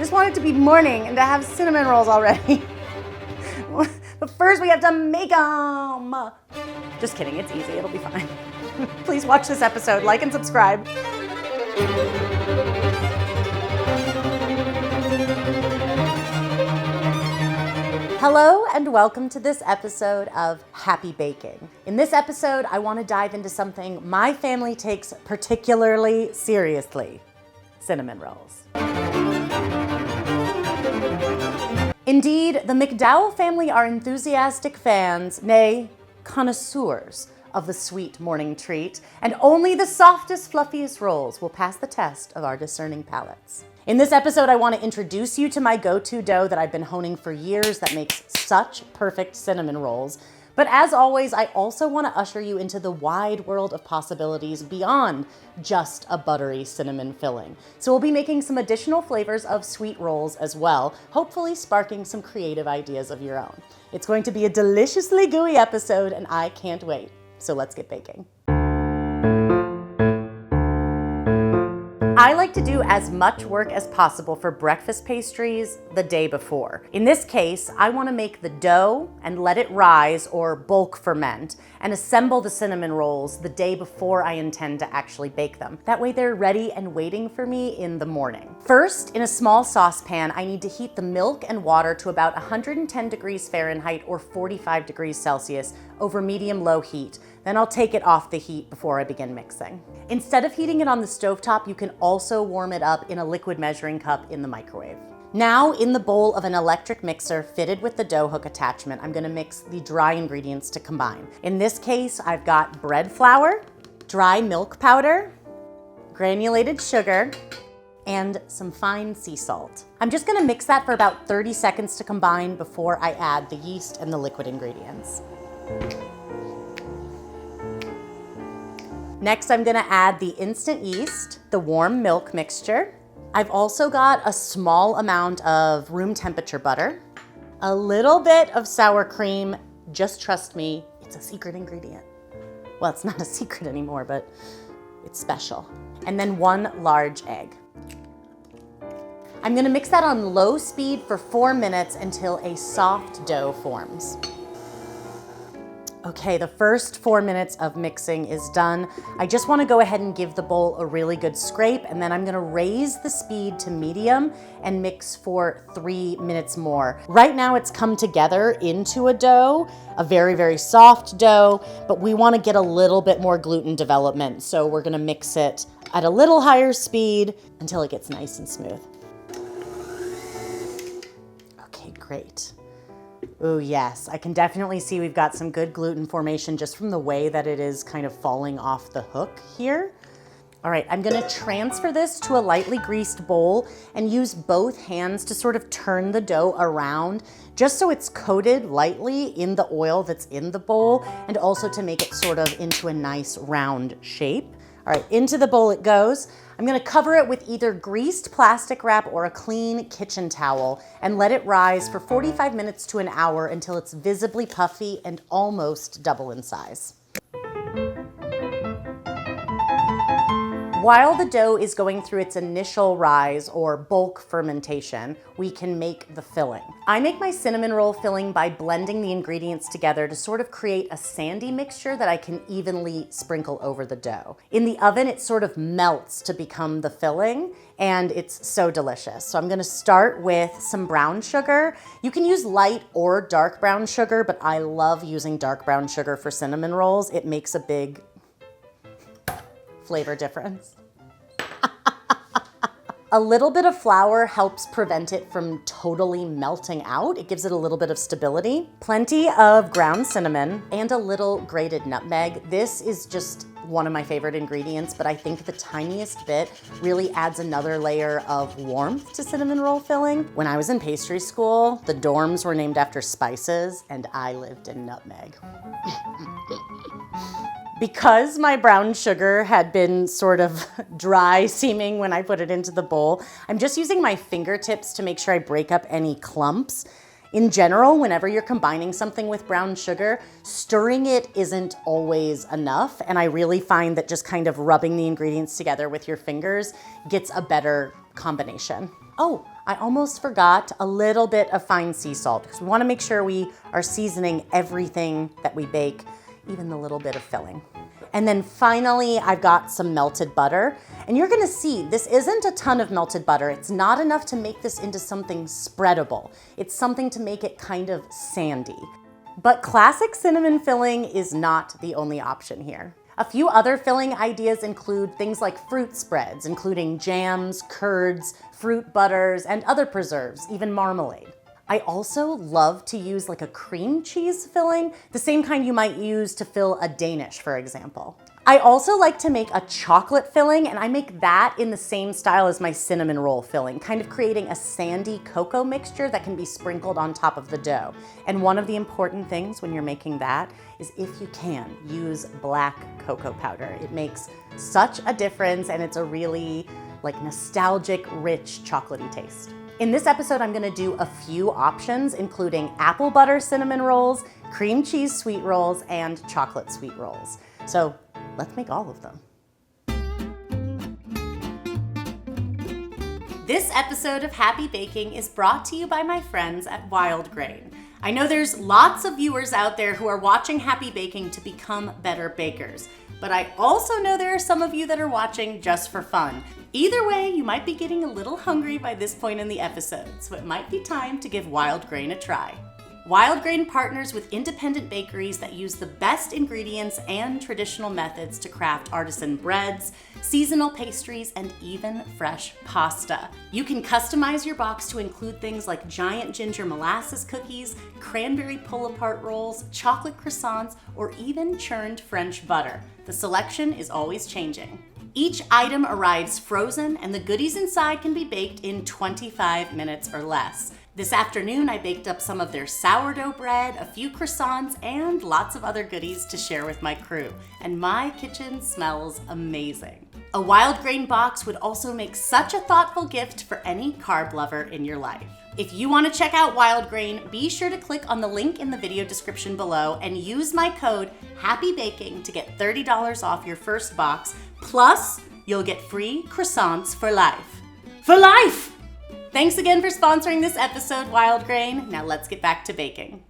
just want it to be morning and to have cinnamon rolls already. But first we have to make them. Just kidding, it's easy, it'll be fine. Please watch this episode, like and subscribe. Hello and welcome to this episode of Happy Baking. In this episode, I want to dive into something my family takes particularly seriously: cinnamon rolls. Indeed, the McDowell family are enthusiastic fans, nay, connoisseurs of the sweet morning treat, and only the softest, fluffiest rolls will pass the test of our discerning palates. In this episode, I want to introduce you to my go-to dough that I've been honing for years that makes such perfect cinnamon rolls. But as always, I also want to usher you into the wide world of possibilities beyond just a buttery cinnamon filling. So we'll be making some additional flavors of sweet rolls as well, hopefully sparking some creative ideas of your own. It's going to be a deliciously gooey episode, and I can't wait. So let's get baking. I like to do as much work as possible for breakfast pastries the day before. In this case, I want to make the dough and let it rise or bulk ferment and assemble the cinnamon rolls the day before I intend to actually bake them. That way they're ready and waiting for me in the morning. First, in a small saucepan, I need to heat the milk and water to about 110 degrees Fahrenheit or 45 degrees Celsius over medium-low heat. Then I'll take it off the heat before I begin mixing. Instead of heating it on the stovetop, you can also warm it up in a liquid measuring cup in the microwave. Now, in the bowl of an electric mixer fitted with the dough hook attachment, I'm gonna mix the dry ingredients to combine. In this case, I've got bread flour, dry milk powder, granulated sugar, and some fine sea salt. I'm just gonna mix that for about 30 seconds to combine before I add the yeast and the liquid ingredients. Next, I'm gonna add the instant yeast, the warm milk mixture. I've also got a small amount of room temperature butter, a little bit of sour cream. Just trust me, it's a secret ingredient. Well, it's not a secret anymore, but it's special. And then 1 large egg. I'm gonna mix that on low speed for 4 minutes until a soft dough forms. Okay, the first 4 minutes of mixing is done. I just want to go ahead and give the bowl a really good scrape, and then I'm going to raise the speed to medium and mix for 3 minutes more. Right now it's come together into a dough, a very, very soft dough, but we want to get a little bit more gluten development. So we're going to mix it at a little higher speed until it gets nice and smooth. Okay, great. Oh yes, I can definitely see we've got some good gluten formation just from the way that it is kind of falling off the hook here. All right, I'm gonna transfer this to a lightly greased bowl and use both hands to sort of turn the dough around just so it's coated lightly in the oil that's in the bowl and also to make it sort of into a nice round shape. All right, into the bowl it goes. I'm gonna cover it with either greased plastic wrap or a clean kitchen towel and let it rise for 45 minutes to an hour until it's visibly puffy and almost double in size. While the dough is going through its initial rise or bulk fermentation, we can make the filling. I make my cinnamon roll filling by blending the ingredients together to sort of create a sandy mixture that I can evenly sprinkle over the dough. In the oven, it sort of melts to become the filling, and it's so delicious. So I'm gonna start with some brown sugar. You can use light or dark brown sugar, but I love using dark brown sugar for cinnamon rolls. It makes a big flavor difference. A little bit of flour helps prevent it from totally melting out. It gives it a little bit of stability. Plenty of ground cinnamon and a little grated nutmeg. This is just one of my favorite ingredients, but I think the tiniest bit really adds another layer of warmth to cinnamon roll filling. When I was in pastry school, the dorms were named after spices, and I lived in nutmeg. Because my brown sugar had been sort of dry seeming when I put it into the bowl, I'm just using my fingertips to make sure I break up any clumps. In general, whenever you're combining something with brown sugar, stirring it isn't always enough, and I really find that just kind of rubbing the ingredients together with your fingers gets a better combination. Oh, I almost forgot a little bit of fine sea salt because we want to make sure we are seasoning everything that we bake, even the little bit of filling. And then finally, I've got some melted butter. And you're gonna see, this isn't a ton of melted butter. It's not enough to make this into something spreadable. It's something to make it kind of sandy. But classic cinnamon filling is not the only option here. A few other filling ideas include things like fruit spreads, including jams, curds, fruit butters, and other preserves, even marmalade. I also love to use like a cream cheese filling, the same kind you might use to fill a Danish, for example. I also like to make a chocolate filling, and I make that in the same style as my cinnamon roll filling, kind of creating a sandy cocoa mixture that can be sprinkled on top of the dough. And one of the important things when you're making that is, if you can, use black cocoa powder. It makes such a difference, and it's a really like nostalgic, rich, chocolatey taste. In this episode, I'm gonna do a few options, including apple butter cinnamon rolls, cream cheese sweet rolls, and chocolate sweet rolls. So let's make all of them. This episode of Happy Baking is brought to you by my friends at Wildgrain. I know there's lots of viewers out there who are watching Happy Baking to become better bakers, but I also know there are some of you that are watching just for fun. Either way, you might be getting a little hungry by this point in the episode, so it might be time to give Wildgrain a try. Wildgrain partners with independent bakeries that use the best ingredients and traditional methods to craft artisan breads, seasonal pastries, and even fresh pasta. You can customize your box to include things like giant ginger molasses cookies, cranberry pull-apart rolls, chocolate croissants, or even churned French butter. The selection is always changing. Each item arrives frozen, and the goodies inside can be baked in 25 minutes or less. This afternoon, I baked up some of their sourdough bread, a few croissants, and lots of other goodies to share with my crew. And my kitchen smells amazing. A Wildgrain box would also make such a thoughtful gift for any carb lover in your life. If you want to check out Wildgrain, be sure to click on the link in the video description below and use my code HAPPYBAKING to get $30 off your first box, plus you'll get free croissants for life. For life! Thanks again for sponsoring this episode, Wildgrain. Now let's get back to baking.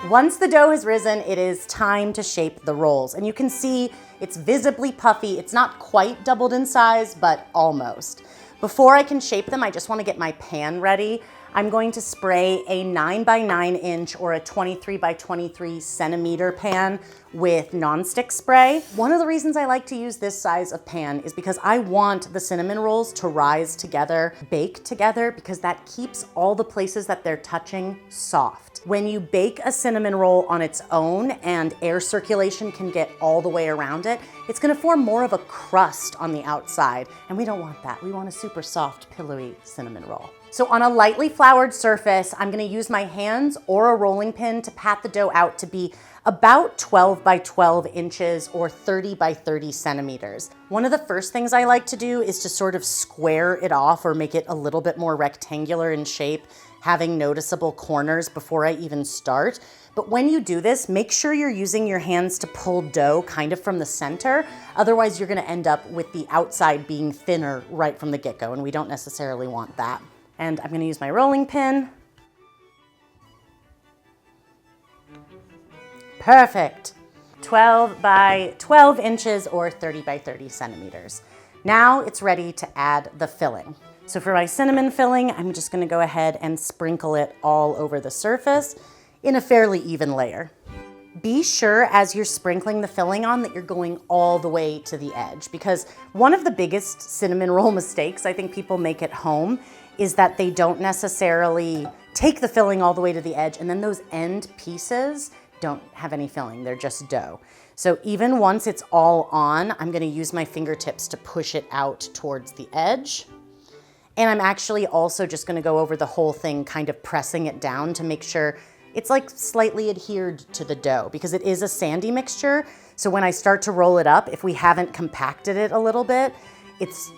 Once the dough has risen, it is time to shape the rolls. And you can see it's visibly puffy. It's not quite doubled in size, but almost. Before I can shape them, I just want to get my pan ready. I'm going to spray a 9 by 9 inch or a 23 by 23 centimeter pan with nonstick spray. One of the reasons I like to use this size of pan is because I want the cinnamon rolls to rise together, bake together, because that keeps all the places that they're touching soft. When you bake a cinnamon roll on its own and air circulation can get all the way around it, it's gonna form more of a crust on the outside, and we don't want that. We want a super soft, pillowy cinnamon roll. So on a lightly floured surface, I'm gonna use my hands or a rolling pin to pat the dough out to be about 12 by 12 inches or 30 by 30 centimeters. One of the first things I like to do is to sort of square it off or make it a little bit more rectangular in shape, having noticeable corners before I even start. But when you do this, make sure you're using your hands to pull dough kind of from the center. Otherwise, you're gonna end up with the outside being thinner right from the get-go, and we don't necessarily want that. And I'm gonna use my rolling pin. Perfect. 12 by 12 inches or 30 by 30 centimeters. Now it's ready to add the filling. So for my cinnamon filling, I'm just gonna go ahead and sprinkle it all over the surface in a fairly even layer. Be sure as you're sprinkling the filling on that you're going all the way to the edge, because one of the biggest cinnamon roll mistakes I think people make at home is that they don't necessarily take the filling all the way to the edge, and then those end pieces don't have any filling, they're just dough. So even once it's all on, I'm gonna use my fingertips to push it out towards the edge. And I'm actually also just gonna go over the whole thing, kind of pressing it down to make sure it's like slightly adhered to the dough, because it is a sandy mixture. So when I start to roll it up, if we haven't compacted it a little bit, it's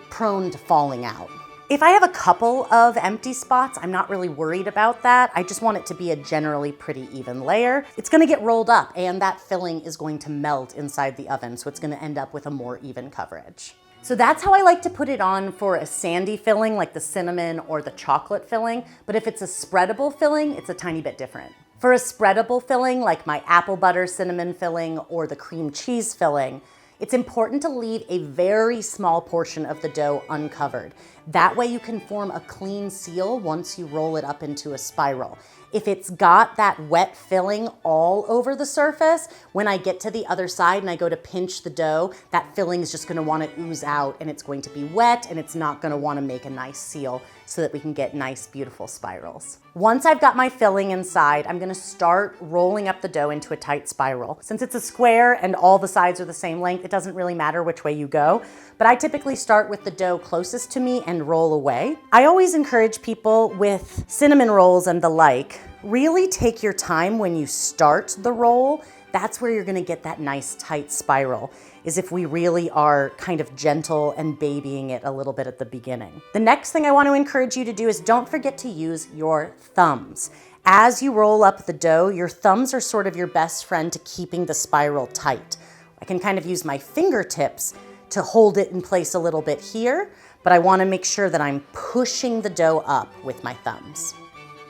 prone to falling out. If I have a couple of empty spots, I'm not really worried about that. I just want it to be a generally pretty even layer. It's gonna get rolled up and that filling is going to melt inside the oven, so it's gonna end up with a more even coverage. So that's how I like to put it on for a sandy filling like the cinnamon or the chocolate filling, but if it's a spreadable filling, it's a tiny bit different. For a spreadable filling like my apple butter cinnamon filling or the cream cheese filling, it's important to leave a very small portion of the dough uncovered. That way you can form a clean seal once you roll it up into a spiral. If it's got that wet filling all over the surface, when I get to the other side and I go to pinch the dough, that filling is just gonna wanna ooze out and it's going to be wet and it's not gonna wanna make a nice seal so that we can get nice, beautiful spirals. Once I've got my filling inside, I'm gonna start rolling up the dough into a tight spiral. Since it's a square and all the sides are the same length, it doesn't really matter which way you go, but I typically start with the dough closest to me and roll away. I always encourage people with cinnamon rolls and the like, really take your time when you start the roll. That's where you're gonna get that nice tight spiral, is if we really are kind of gentle and babying it a little bit at the beginning. The next thing I want to encourage you to do is don't forget to use your thumbs. As you roll up the dough, your thumbs are sort of your best friend to keeping the spiral tight. I can kind of use my fingertips to hold it in place a little bit here, but I want to make sure that I'm pushing the dough up with my thumbs.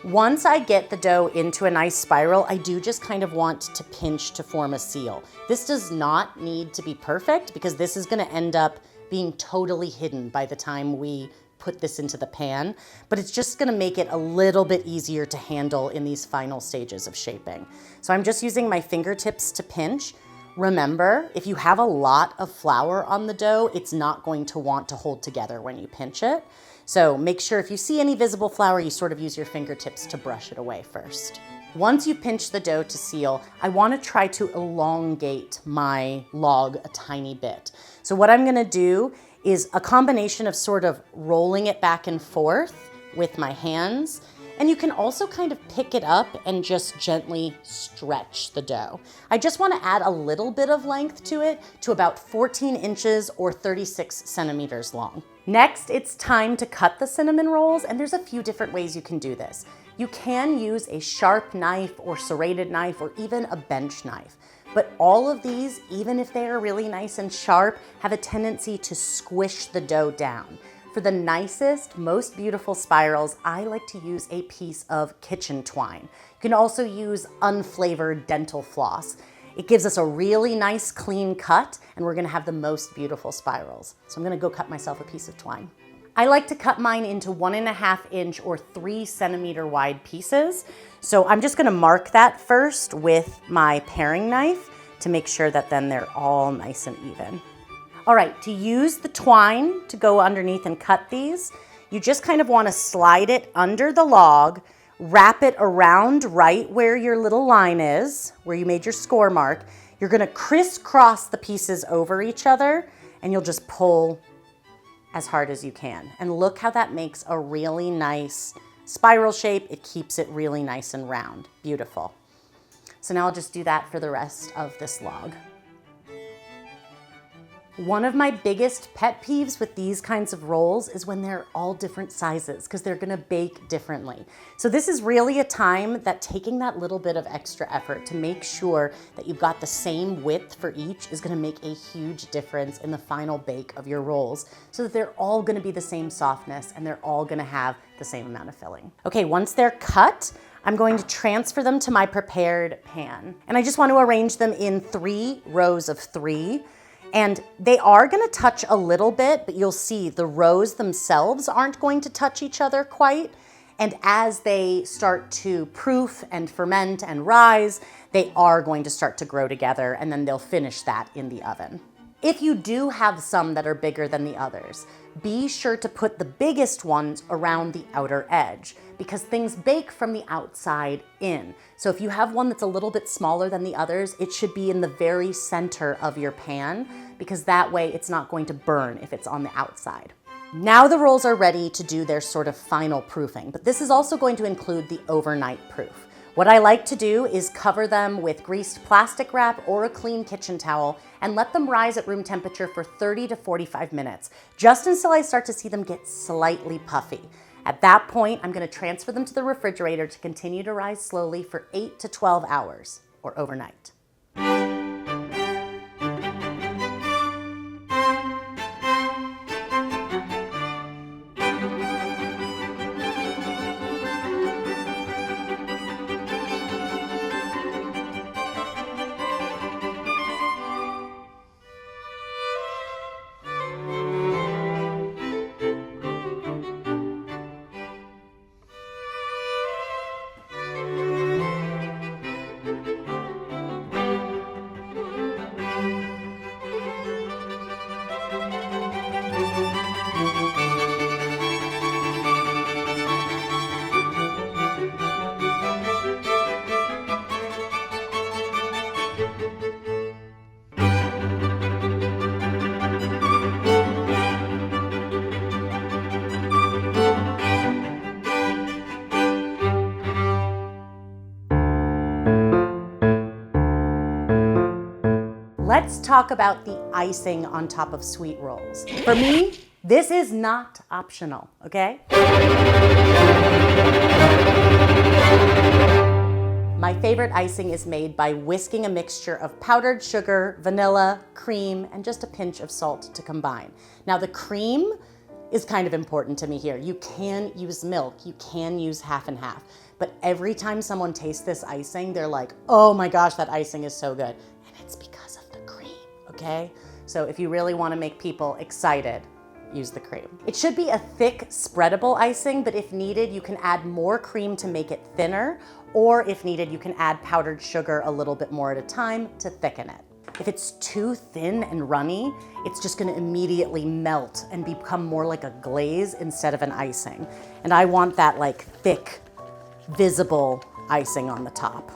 Once I get the dough into a nice spiral, I do just kind of want to pinch to form a seal. This does not need to be perfect because this is gonna end up being totally hidden by the time we put this into the pan, but it's just gonna make it a little bit easier to handle in these final stages of shaping. So I'm just using my fingertips to pinch. Remember, if you have a lot of flour on the dough, it's not going to want to hold together when you pinch it. So make sure if you see any visible flour, you sort of use your fingertips to brush it away first. Once you pinch the dough to seal, I want to try to elongate my log a tiny bit. So what I'm going to do is a combination of sort of rolling it back and forth with my hands, and you can also kind of pick it up and just gently stretch the dough. I just want to add a little bit of length to it to about 14 inches or 36 centimeters long. Next, it's time to cut the cinnamon rolls, and there's a few different ways you can do this. You can use a sharp knife or serrated knife or even a bench knife. But all of these, even if they are really nice and sharp, have a tendency to squish the dough down. For the nicest, most beautiful spirals, I like to use a piece of kitchen twine. You can also use unflavored dental floss. It gives us a really nice clean cut, and we're gonna have the most beautiful spirals. So I'm gonna go cut myself a piece of twine. I like to cut mine into 1.5 inch or 3 centimeter wide pieces. So I'm just gonna mark that first with my paring knife to make sure that then they're all nice and even. All right, to use the twine to go underneath and cut these, you just kind of wanna slide it under the log, wrap it around right where your little line is, where you made your score mark. You're gonna crisscross the pieces over each other, and you'll just pull as hard as you can. And look how that makes a really nice spiral shape. It keeps it really nice and round. Beautiful. So now I'll just do that for the rest of this log. One of my biggest pet peeves with these kinds of rolls is when they're all different sizes, because they're gonna bake differently. So this is really a time that taking that little bit of extra effort to make sure that you've got the same width for each is gonna make a huge difference in the final bake of your rolls, so that they're all gonna be the same softness and they're all gonna have the same amount of filling. Okay, once they're cut, I'm going to transfer them to my prepared pan. And I just want to arrange them in 3 rows of 3. And they are gonna touch a little bit, but you'll see the rows themselves aren't going to touch each other quite. And as they start to proof and ferment and rise, they are going to start to grow together, and then they'll finish that in the oven. If you do have some that are bigger than the others, be sure to put the biggest ones around the outer edge, because things bake from the outside in. So if you have one that's a little bit smaller than the others, it should be in the very center of your pan, because that way it's not going to burn if it's on the outside. Now the rolls are ready to do their sort of final proofing, but this is also going to include the overnight proof. What I like to do is cover them with greased plastic wrap or a clean kitchen towel and let them rise at room temperature for 30 to 45 minutes, just until I start to see them get slightly puffy. At that point, I'm gonna transfer them to the refrigerator to continue to rise slowly for 8 to 12 hours, or overnight. let's talk about the icing on top of sweet rolls. For me, this is not optional, okay? My favorite icing is made by whisking a mixture of powdered sugar, vanilla, cream, and just a pinch of salt to combine. Now the cream is kind of important to me here. You can use milk, you can use half and half, but every time someone tastes this icing, they're like, oh my gosh, that icing is so good. And it's because of the cream, okay? So if you really wanna make people excited, use the cream. It should be a thick, spreadable icing, but if needed, you can add more cream to make it thinner, or if needed, you can add powdered sugar a little bit more at a time to thicken it. If it's too thin and runny, it's just gonna immediately melt and become more like a glaze instead of an icing. And I want that like thick, visible icing on the top.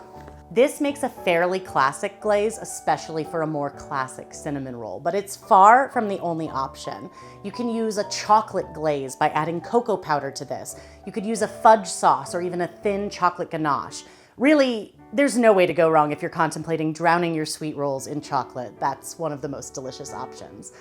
This makes a fairly classic glaze, especially for a more classic cinnamon roll, but it's far from the only option. You can use a chocolate glaze by adding cocoa powder to this. You could use a fudge sauce or even a thin chocolate ganache. Really, there's no way to go wrong if you're contemplating drowning your sweet rolls in chocolate. That's one of the most delicious options.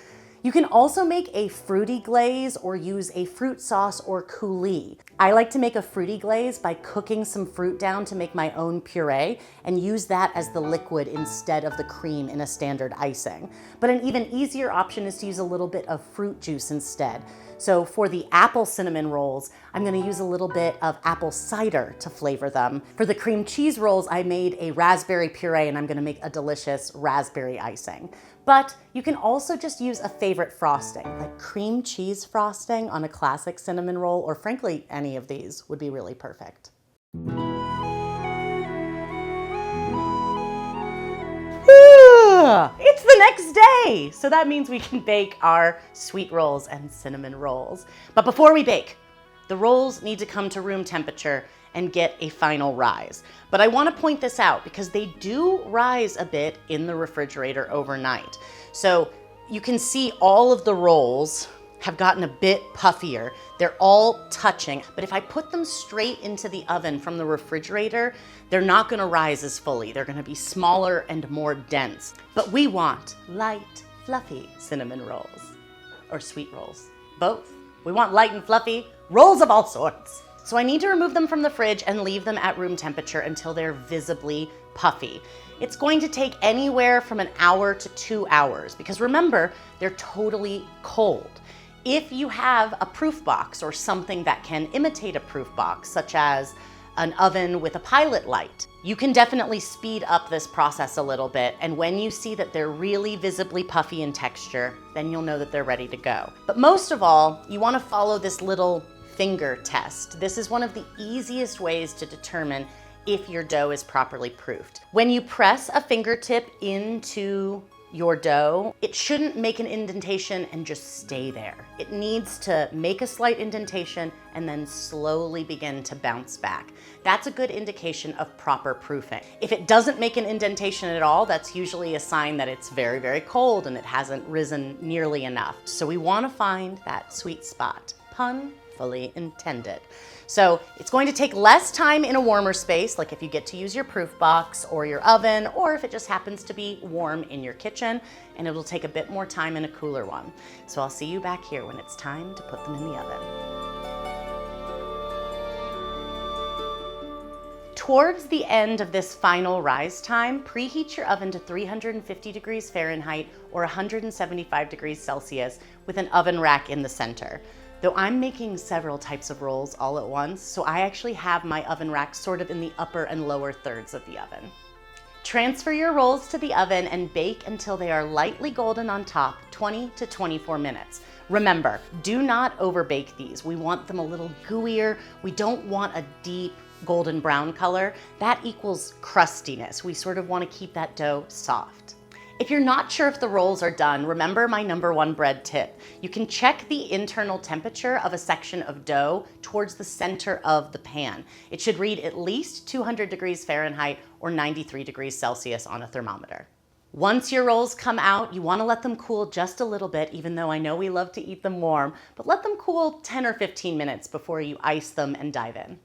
You can also make a fruity glaze or use a fruit sauce or coulis. I like to make a fruity glaze by cooking some fruit down to make my own puree and use that as the liquid instead of the cream in a standard icing. But an even easier option is to use a little bit of fruit juice instead. So for the apple cinnamon rolls, I'm gonna use a little bit of apple cider to flavor them. For the cream cheese rolls, I made a raspberry puree and I'm gonna make a delicious raspberry icing. But you can also just use a favorite frosting, like cream cheese frosting on a classic cinnamon roll, or frankly, any of these would be really perfect. It's the next day, so that means we can bake our sweet rolls and cinnamon rolls. But before we bake, the rolls need to come to room temperature and get a final rise. But I want to point this out because they do rise a bit in the refrigerator overnight. So you can see all of the rolls have gotten a bit puffier. They're all touching, but if I put them straight into the oven from the refrigerator, they're not gonna rise as fully. They're gonna be smaller and more dense. But we want light, fluffy cinnamon rolls, or sweet rolls, both. We want light and fluffy rolls of all sorts. So I need to remove them from the fridge and leave them at room temperature until they're visibly puffy. It's going to take anywhere from an hour to 2 hours because remember, they're totally cold. If you have a proof box or something that can imitate a proof box, such as an oven with a pilot light, you can definitely speed up this process a little bit. And when you see that they're really visibly puffy in texture, then you'll know that they're ready to go. But most of all, you want to follow this little finger test. This is one of the easiest ways to determine if your dough is properly proofed. When you press a fingertip into your dough, it shouldn't make an indentation and just stay there. It needs to make a slight indentation and then slowly begin to bounce back. That's a good indication of proper proofing. If it doesn't make an indentation at all, that's usually a sign that it's very, very cold and it hasn't risen nearly enough. So we want to find that sweet spot. Pun fully intended. So it's going to take less time in a warmer space, like if you get to use your proof box or your oven, or if it just happens to be warm in your kitchen, and it'll take a bit more time in a cooler one. So I'll see you back here when it's time to put them in the oven. Towards the end of this final rise time, preheat your oven to 350 degrees Fahrenheit or 175 degrees Celsius with an oven rack in the center. Though I'm making several types of rolls all at once, so I actually have my oven rack sort of in the upper and lower thirds of the oven. Transfer your rolls to the oven and bake until they are lightly golden on top, 20 to 24 minutes. Remember, do not overbake these. We want them a little gooier. We don't want a deep golden brown color. That equals crustiness. We sort of want to keep that dough soft. If you're not sure if the rolls are done, remember my #1 bread tip. You can check the internal temperature of a section of dough towards the center of the pan. It should read at least 200 degrees Fahrenheit or 93 degrees Celsius on a thermometer. Once your rolls come out, you want to let them cool just a little bit, even though I know we love to eat them warm, but let them cool 10 or 15 minutes before you ice them and dive in.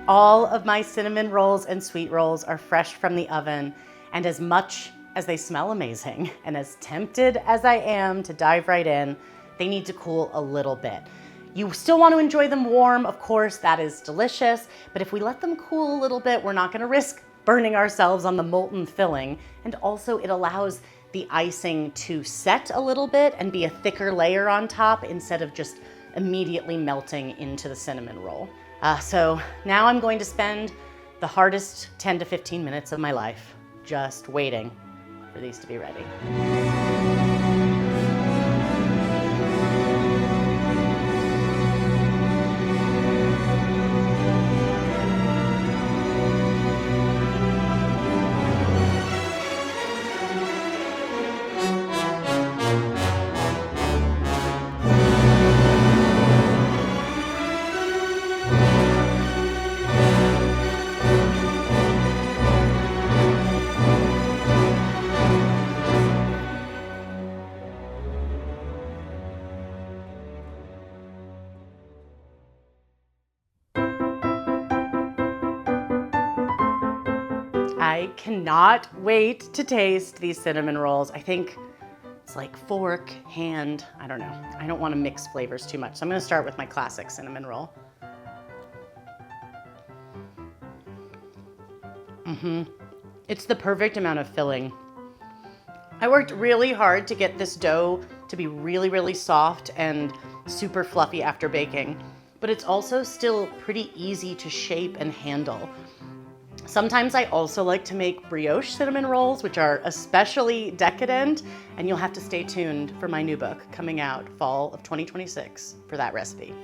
All of my cinnamon rolls and sweet rolls are fresh from the oven, and as much as they smell amazing, and as tempted as I am to dive right in, they need to cool a little bit. You still want to enjoy them warm, of course, that is delicious, but if we let them cool a little bit, we're not gonna risk burning ourselves on the molten filling, and also it allows the icing to set a little bit and be a thicker layer on top instead of just immediately melting into the cinnamon roll. So now I'm going to spend the hardest 10 to 15 minutes of my life just waiting for these to be ready. I cannot wait to taste these cinnamon rolls. I think it's like fork, hand, I don't know. I don't want to mix flavors too much. So I'm going to start with my classic cinnamon roll. It's the perfect amount of filling. I worked really hard to get this dough to be really, really soft and super fluffy after baking, but it's also still pretty easy to shape and handle. Sometimes I also like to make brioche cinnamon rolls, which are especially decadent, and you'll have to stay tuned for my new book coming out fall of 2026 for that recipe.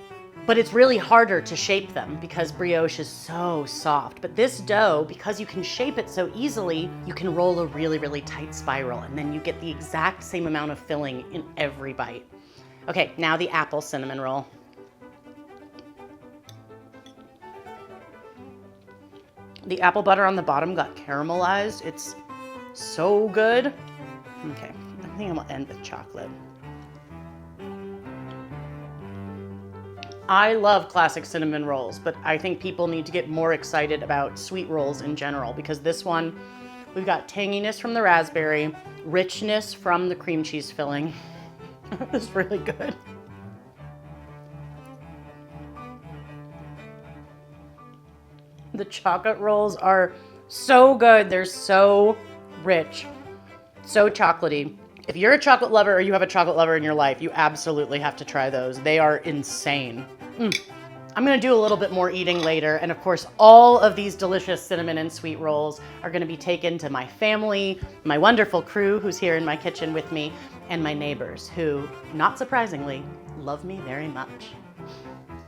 But it's really harder to shape them because brioche is so soft. But this dough, because you can shape it so easily, you can roll a really, really tight spiral, and then you get the exact same amount of filling in every bite. Okay, now the apple cinnamon roll. The apple butter on the bottom got caramelized. It's so good. Okay, I think I'm gonna end with chocolate. I love classic cinnamon rolls, but I think people need to get more excited about sweet rolls in general because this one, we've got tanginess from the raspberry, richness from the cream cheese filling. It's really good. The chocolate rolls are so good. They're so rich, so chocolatey. If you're a chocolate lover or you have a chocolate lover in your life, you absolutely have to try those. They are insane. I'm gonna do a little bit more eating later. And of course, all of these delicious cinnamon and sweet rolls are gonna be taken to my family, my wonderful crew who's here in my kitchen with me, and my neighbors who, not surprisingly, love me very much.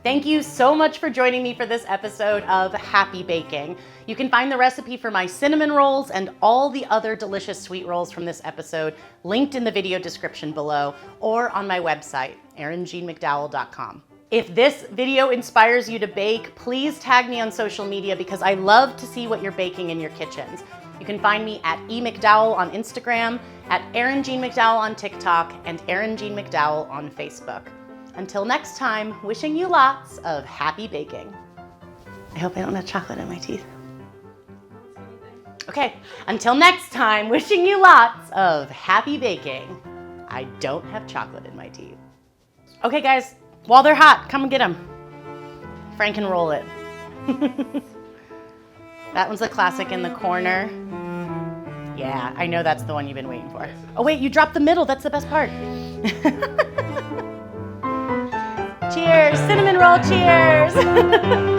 Thank you so much for joining me for this episode of Happy Baking. You can find the recipe for my cinnamon rolls and all the other delicious sweet rolls from this episode linked in the video description below or on my website, erinjeannemcdowell.com. If this video inspires you to bake, please tag me on social media because I love to see what you're baking in your kitchens. You can find me at emcdowell on Instagram, at Erin Jeanne McDowell on TikTok, and Erin Jeanne McDowell on Facebook. Until next time, wishing you lots of happy baking. I hope I don't have chocolate in my teeth. Okay, until next time, wishing you lots of happy baking. I don't have chocolate in my teeth. Okay guys, while they're hot, come and get them. Frank can roll it. That one's a classic in the corner. Yeah, I know that's the one you've been waiting for. Oh wait, you dropped the middle, that's the best part. Cheers, cinnamon roll cheers.